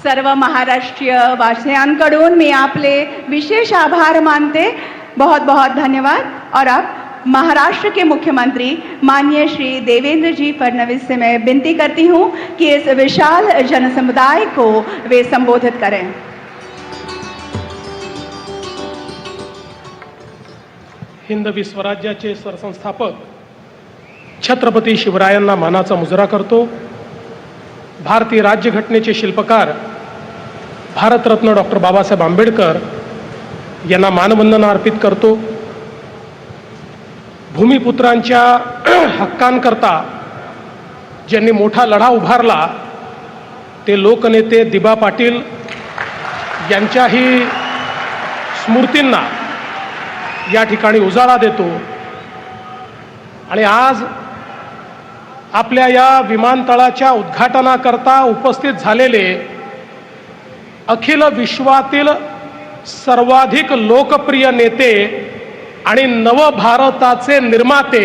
सर्व महाराष्ट्रीय वासियांकडून मी आपले विशेष आभार मानते। बहुत बहुत धन्यवाद। और अब महाराष्ट्र के मुख्यमंत्री माननीय श्री देवेंद्र जी फडणवीस से मैं विनती करती हूं कि इस विशाल जनसमुदाय को वे संबोधित करें। हिंदवी स्वराज्याचे सरसंस्थापक छत्रपती शिवरायांना मानाचा मुजरा करतो। भारतीय राज्यघटनेचे शिल्पकार भारतरत्न डॉक्टर बाबासाहेब आंबेडकर यांना मानवंदना अर्पित करतो। भूमिपुत्रांच्या हक्कांकरता ज्यांनी मोठा लढा उभारला ते लोकनेते दिबा पाटील यांच्याही स्मृतींना या ठिकाणी उजाळा देतो। आणि आज आपल्या या विमानतळाच्या उद्घाटनाकरता उपस्थित झालेले अखिल विश्वातील सर्वाधिक लोकप्रिय नेते आणि नवभारताचे निर्माते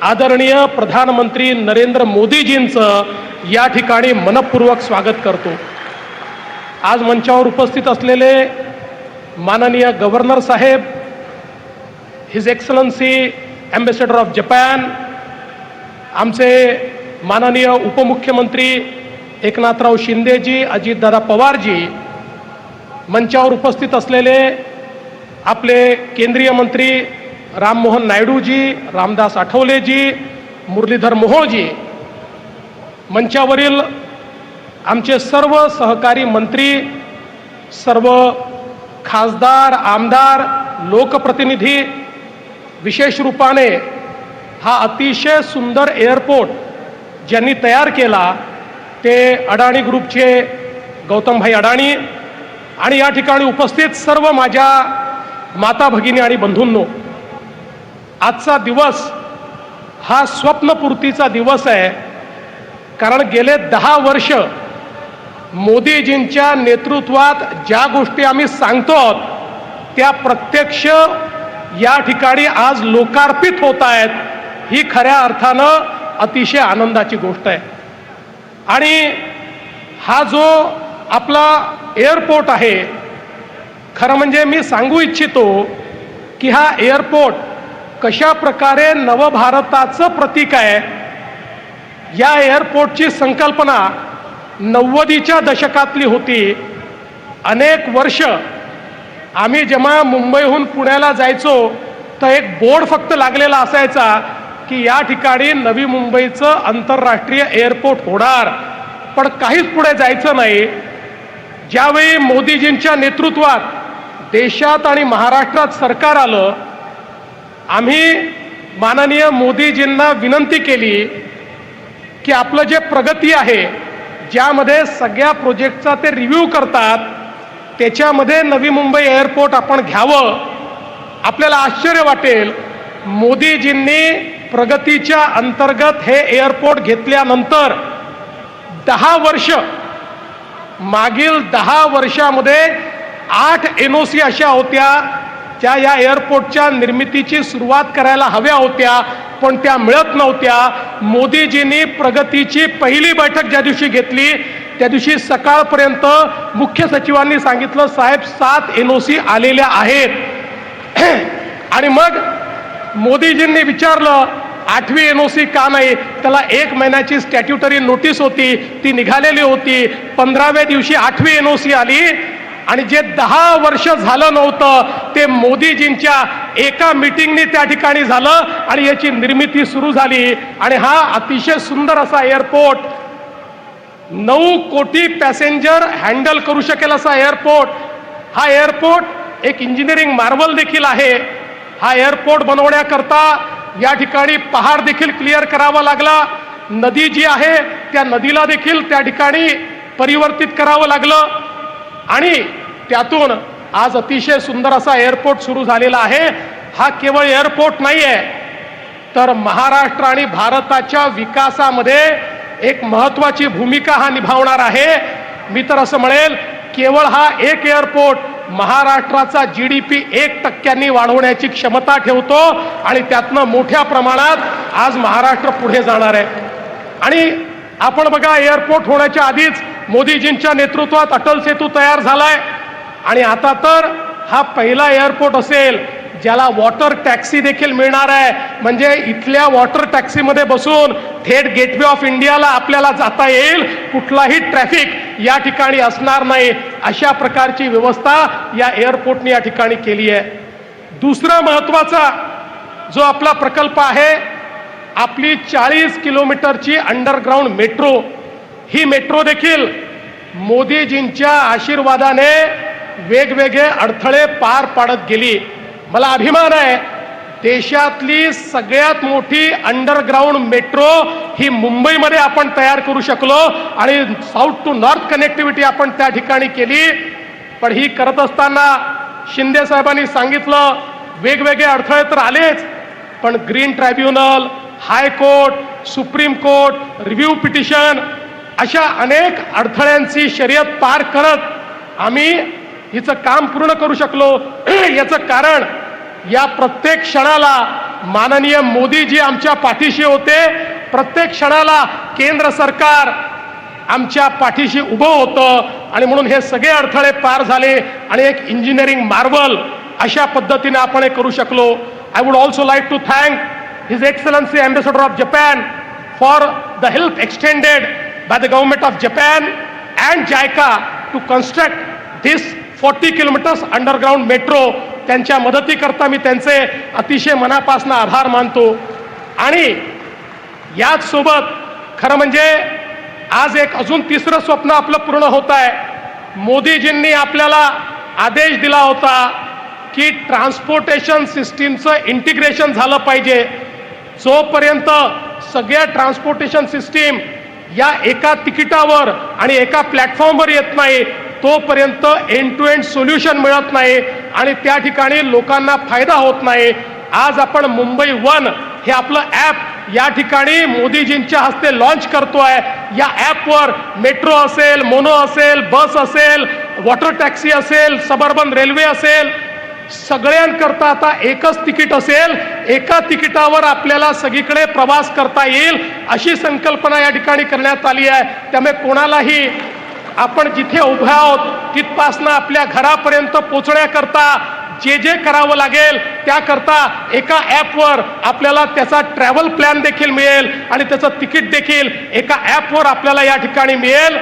आदरणीय प्रधानमंत्री नरेंद्र मोदीजींचं या ठिकाणी मनपूर्वक स्वागत करतो। आज मंचावर उपस्थित असलेले माननीय गव्हर्नर साहेब, his excellency ambassador of Japan, आमचे माननीय उपमुख्यमंत्री एकनाथराव शिंदेजी, अजितदादा पवारजी, मंचावर उपस्थित असलेले आपले केंद्रीय मंत्री राममोहन नायडूजी, रामदास आठवलेजी, मुरलीधर मोहोळजी, मंचावरील आमचे सर्व सहकारी मंत्री, सर्व खासदार, आमदार, लोकप्रतिनिधी, विशेष रूपाने हा अतिशय सुंदर एअरपोर्ट ज्यांनी तयार केला ते अडाणी ग्रुपचे गौतमभाई अडाणी आणि या ठिकाणी उपस्थित सर्व माझ्या माता भगिनी आणि बंधूंनो, आजचा दिवस हा स्वप्नपूर्तीचा दिवस आहे। कारण गेले 10 वर्ष मोदीजींच्या नेतृत्वात ज्या गोष्टी आम्ही सांगतो त्या प्रत्यक्ष या ठिकाणी आज लोकार्पित होत आहेत, ही खऱ्या अर्थानं अतिशय आनंदाची गोष्ट आहे। आणि हा जो आपला एअरपोर्ट आहे, खरं म्हणजे मी सांगू इच्छितो की हा एअरपोर्ट कशा प्रकारे नवभारताचं प्रतीक आहे। या एअरपोर्टची संकल्पना 90च्या दशकातली होती। अनेक वर्ष आम्ही जेव्हा मुंबईहून पुण्याला जायचो तर एक बोर्ड फक्त लागलेला असायचा की या ठिकाणी नवी मुंबईचं आंतरराष्ट्रीय एअरपोर्ट होणार, पण काहीच पुढे जायचं नाही। ज्यावेळी मोदीजींच्या नेतृत्वात देशात आणि महाराष्ट्रात सरकार आलं, आम्ही माननीय मोदीजींना विनंती केली की आपलं जे प्रगती आहे, ज्यामध्ये सगळ्या प्रोजेक्टचा ते रिव्ह्यू करतात, त्याच्यामध्ये नवी मुंबई एअरपोर्ट आपण घ्यावं। आपल्याला आश्चर्य वाटेल, मोदीजींनी प्रगतीच्या अंतर्गत हे एअरपोर्ट घेतल्यानंतर 10 वर्ष, मागील 10 वर्षामध्ये 8 NOC अशा होत्या ज्या या एअरपोर्टच्या निर्मितीची सुरुवात करायला हव्या होत्या, पण त्या मिळत नव्हत्या। मोदीजींनी प्रगतीची पहिली बैठक ज्या दिवशी घेतली त्या दिवशी सकाळपर्यंत मुख्य सचिवांनी सांगितलं, साहेब 7 NOC आलेल्या आहेत। आणि मग मोदीजींनी विचारलं 8वी NOC का नाही? त्याला 1 महिन्याची स्टॅट्युटरी नोटीस होती, ती निघालेली होती। 15व्या दिवशी 8वी NOC आली आणि जे 10 वर्ष झालं नव्हतं ते मोदीजींच्या एका मीटिंगनी त्या ठिकाणी झालं आणि याची निर्मिती सुरू झाली। आणि हा अतिशय सुंदर असा एअरपोर्ट, 9 कोटी पॅसेंजर हँडल करू शकेल असा एअरपोर्ट, हा एअरपोर्ट एक इंजिनिअरिंग मार्वल देखील आहे। हा एअरपोर्ट बनवण्याकरता या ठिकाणी पहाड देखील क्लिअर करावा लागला, नदी जी आहे त्या नदीला देखील त्या ठिकाणी परिवर्तित करावं लागलं आणि त्यातून आज अतिशय सुंदर असा एअरपोर्ट सुरू झालेला आहे। हा केवळ एअरपोर्ट नाही आहे, तर महाराष्ट्र आणि भारताच्या विकासामध्ये एक महत्त्वाची भूमिका हा निभावणार आहे। मी तर असं म्हणेल, केवळ हा एक एअरपोर्ट महाराष्ट्राचा GDP 1% वाढवण्याची क्षमता ठेवतो आणि त्यातनं मोठ्या प्रमाणात आज महाराष्ट्र पुढे जाणार आहे। आणि आपण बघा, एअरपोर्ट होण्याच्या आधीच मोदीजींच्या नेतृत्वात अटल सेतू तयार झालाय आणि आता तर हा पहिला एअरपोर्ट असेल ज्याला वॉटर टॅक्सी देखील मिळणार आहे. म्हणजे इथल्या वॉटर टॅक्सीमध्ये बसून थेट गेटवे ऑफ इंडियाला आपल्याला जाता येईल, कुठलाही ट्रॅफिक या ठिकाणी असणार नाही. अशा प्रकारची व्यवस्था या एअरपोर्टने या ठिकाणी केली आहे. दुसरा महत्वाचा जो आपला प्रकल्प आहे, आपली 40 किलोमीटरची अंडरग्राऊंड मेट्रो. ही मेट्रो देखील मोदीजींच्या आशीर्वादाने वेगवेगळे अडथळे पार पाडत गेली. मला अभिमान आहे, देशातली सगळ्यात मोठी अंडरग्राऊंड मेट्रो ही मुंबईमध्ये आपण तयार करू शकलो आणि साऊथ टू नॉर्थ कनेक्टिव्हिटी आपण त्या ठिकाणी केली. पण ही करत असताना शिंदे साहेबांनी सांगितलं वेगवेगळे अडथळे तर आलेच, पण green tribunal, high court, supreme court, review petition अशा अनेक अडथळ्यांची शर्यत पार करत आम्ही हिचं काम पूर्ण करू शकलो. याचं कारण या प्रत्येक क्षणाला माननीय मोदीजी आमच्या पाठीशी होते. प्रत्येक क्षणाला केंद्र सरकार आमच्या पाठीशी उभं होतं आणि म्हणून हे सगळे अडथळे पार झाले आणि एक इंजिनिअरिंग मार्वल अशा पद्धतीने आपण हे करू शकलो. I would also like to thank his excellency ambassador of Japan for the help extended by the government of Japan and JICA to construct this 40 kilometres underground metro. त्यांच्या मदतीकरता मी त्यांचे अतिशय मनापासून आभार मानतो. आणि याच सोबत खरं म्हणजे आज एक अजून तिसरं स्वप्न आपलं पूर्ण होत आहे. मोदीजींनी आपल्याला आदेश दिला होता की ट्रान्सपोर्टेशन सिस्टीमचं इंटिग्रेशन झालं पाहिजे. जोपर्यंत सगळ्या ट्रान्सपोर्टेशन सिस्टीम या एका तिकिटावर आणि एका प्लॅटफॉर्मवर येत नाही तोपर्यंत एंड टू एंड सोल्युशन मिळत नाही आणि त्या ठिकाणी लोकांना फायदा होत नाही. आज आपण मुंबई वन हे आपलं ॲप या ठिकाणी मोदीजींच्या हस्ते लॉन्च करतोय. या ॲपवर मेट्रो असेल, मोनो असेल, बस असेल, वॉटर टॅक्सी असेल, सबअर्बन रेल्वे असेल, सगळ्यांकरता आता एकच तिकीट असेल. एका तिकिटावर आपल्याला सगळीकडे प्रवास करता येईल अशी संकल्पना या ठिकाणी करण्यात आली आहे. त्यामुळे कोणालाही आपण जिथे उभे आहोत तिथपासनं आपल्या घरापर्यंत पोचण्याकरता जे जे करावं लागेल त्याकरता एका ॲपवर आपल्याला त्याचा ट्रॅव्हल प्लॅन देखील मिळेल आणि त्याचं तिकीट देखील एका ॲपवर आपल्याला या ठिकाणी मिळेल.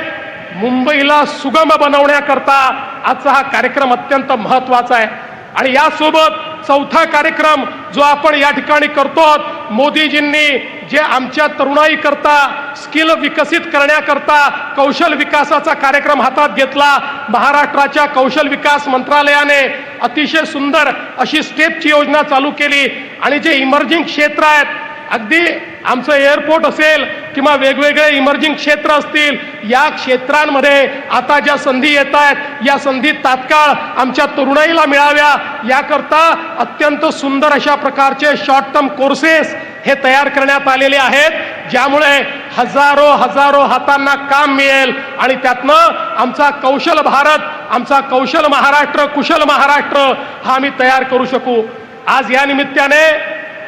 मुंबईला सुगम बनवण्याकरता आजचा हा कार्यक्रम अत्यंत महत्त्वाचा आहे. आणि यासोबत चौथा कार्यक्रम जो आपण या ठिकाणी करतो, मोदीजींनी जे आमच्या तरुणाई करता स्किल विकसित करण्याकरता कौशल विकासाचा कार्यक्रम हातात घेतला. महाराष्ट्राच्या कौशल विकास मंत्रालयाने अतिशय सुंदर अशी स्टेपची योजना चालू केली आणि जे इमर्जिंग क्षेत्र आहेत, अगदी आमचं एअरपोर्ट असेल किंवा वेगवेगळे इमर्जिंग क्षेत्र असतील, या क्षेत्रांमध्ये आता ज्या संधी येत आहेत या संधी तात्काळ आमच्या तरुणाईला मिळाव्या याकरता अत्यंत सुंदर अशा प्रकारचे शॉर्ट टर्म कोर्सेस हे तयार करण्यात आलेले आहेत, ज्यामुळे हजारो हातांना काम मिळेल आणि त्यातनं आमचा कौशल भारत, आमचा कौशल महाराष्ट्र, कुशल महाराष्ट्र हा आम्ही तयार करू शकू. आज या निमित्ताने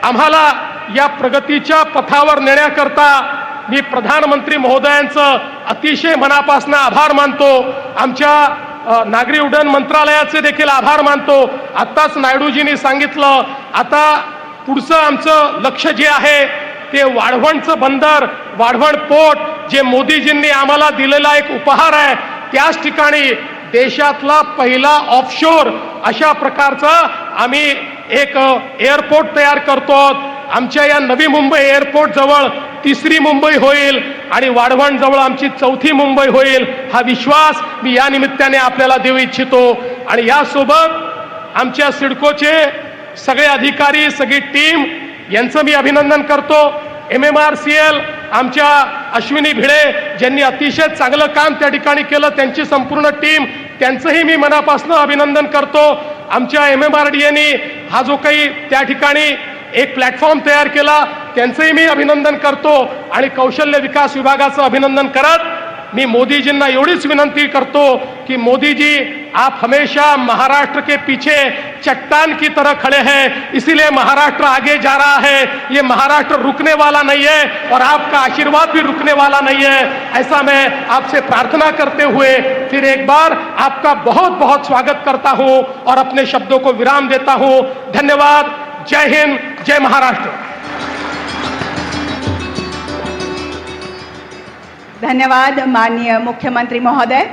आम्हाला या प्रगतीच्या पथावर नेण्याकरता मी प्रधानमंत्री महोदयांचं अतिशय मनापासून आभार मानतो. आमच्या नागरी उड्डयन मंत्रालयाचे देखील आभार मानतो. आत्ताच नायडूजींनी सांगितलं आता पुढचं आमचं लक्ष जे आहे ते वाढवणचं बंदर, वाढवण पोर्ट जे मोदीजींनी आम्हाला दिलेला एक उपहार आहे, त्याच ठिकाणी देशातला पहिला ऑफशोर अशा प्रकारचा आम्ही एक एअरपोर्ट तयार करतो. आमच्या या नवी मुंबई एअरपोर्ट जवळ तिसरी मुंबई होईल आणि वाढवण जवळ आमची चौथी मुंबई होईल, हा विश्वास मी या निमित्ताने आपल्याला देऊ इच्छितो. आणि यासोबत आमच्या सिडकोचे सगळे अधिकारी, सगळी टीम यांचं मी अभिनंदन करतो. MMRCL आमच्या अश्विनी भिडे ज्यांनी अतिशय चांगलं काम त्या ठिकाणी केलं, त्यांची संपूर्ण टीम, त्यांचंही मी मनापासून अभिनंदन करतो. आमच्या MMRDAने हा जो काही त्या ठिकाणी एक प्लॅटफॉर्म तयार केला त्यांचंही मी अभिनंदन करतो. आणि कौशल्य विकास विभागाचं अभिनंदन करत मी मोदीजींना एवढीच विनंती करतो की मोदीजी आप हमेशा महाराष्ट्र के पीछे चट्टान की तरह खड़े हैं, इसीलिए महाराष्ट्र आगे जा रहा है। ये महाराष्ट्र रुकने वाला नहीं है और आपका आशीर्वाद भी रुकने वाला नहीं है। ऐसा मैं आपसे प्रार्थना करते हुए फिर एक बार आपका बहुत बहुत स्वागत करता हूं और अपने शब्दों को विराम देता हूं। धन्यवाद। जय हिंद, जय महाराष्ट्र। धन्यवाद माननीय मुख्यमंत्री महोदय।